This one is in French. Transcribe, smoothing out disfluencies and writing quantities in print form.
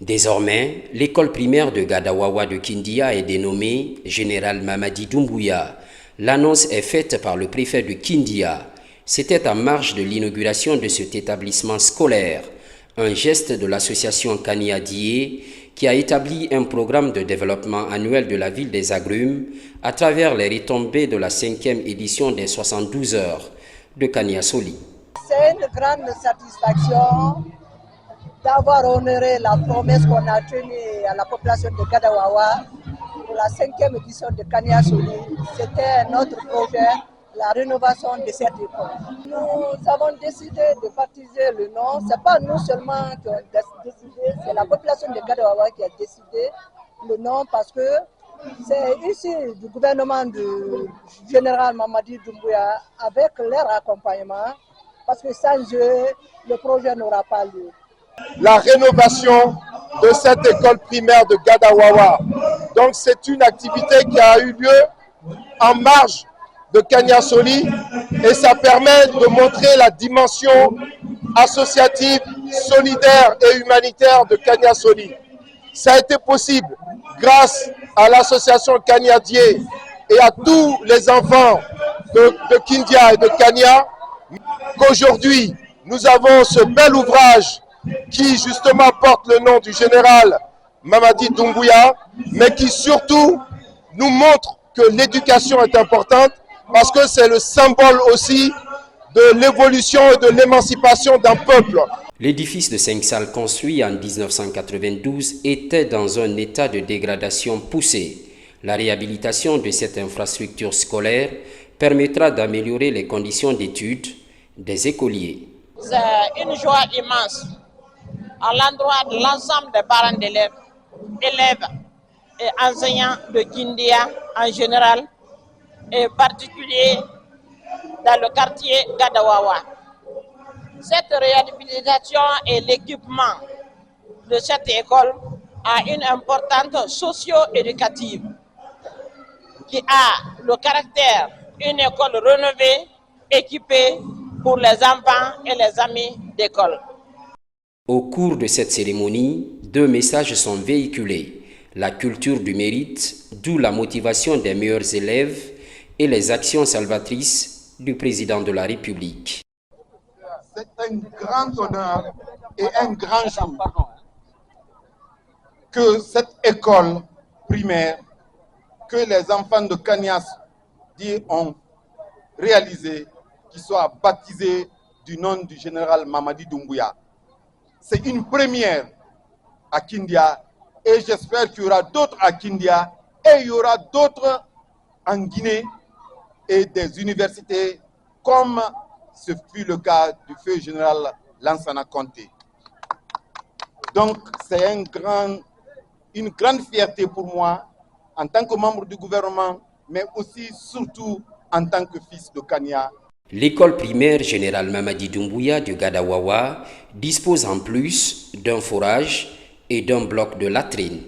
Désormais, l'école primaire de Gadawawa de Kindia est dénommée Général Mamadi Doumbouya. L'annonce est faite par le préfet de Kindia. C'était en marge de l'inauguration de cet établissement scolaire, un geste de l'association Kania Dié qui a établi un programme de développement annuel de la ville des Agrumes à travers les retombées de la 5e édition des 72 heures de Kania Soli. C'est une grande satisfaction d'avoir honoré la promesse qu'on a tenue à la population de Gadawawa pour la 5e édition de Kania Soli. C'était notre projet, la rénovation de cette école. Nous avons décidé de baptiser le nom. Ce n'est pas nous seulement qui avons décidé, c'est la population de Gadawawa qui a décidé le nom parce que c'est ici du gouvernement du général Mamadi Doumbouya avec leur accompagnement parce que sans eux, le projet n'aura pas lieu. La rénovation de cette école primaire de Gadawawa. Donc c'est une activité qui a eu lieu en marge de Kania Soli et ça permet de montrer la dimension associative, solidaire et humanitaire de Kania Soli. Ça a été possible grâce à l'association Kania Dié et à tous les enfants de Kindia et de Kania qu'aujourd'hui nous avons ce bel ouvrage qui justement porte le nom du général Mamadi Doumbouya, mais qui surtout nous montre que l'éducation est importante parce que c'est le symbole aussi de l'évolution et de l'émancipation d'un peuple. L'édifice de 5 salles construit en 1992 était dans un état de dégradation poussée. La réhabilitation de cette infrastructure scolaire permettra d'améliorer les conditions d'études des écoliers. C'est une joie immense à l'endroit de l'ensemble des parents d'élèves, élèves et enseignants de Kindia en général, et particulier dans le quartier Gadawawa. Cette réhabilitation et l'équipement de cette école a une importance socio-éducative qui a le caractère d'une école rénovée, équipée pour les enfants et les amis d'école. Au cours de cette cérémonie, 2 messages sont véhiculés. La culture du mérite, d'où la motivation des meilleurs élèves et les actions salvatrices du président de la République. C'est un grand honneur et un grand jour que cette école primaire que les enfants de Kania Dié ont réalisée, qui soit baptisée du nom du général Mamadi Doumbouya. C'est une première à Kindia et j'espère qu'il y aura d'autres à Kindia et il y aura d'autres en Guinée et des universités comme ce fut le cas du feu général Lansana Conté. Donc c'est une grande fierté pour moi en tant que membre du gouvernement, mais aussi surtout en tant que fils de Kania. L'école primaire Général Mamadi Doumbouya de Gadawawa dispose en plus d'un forage et d'un bloc de latrines.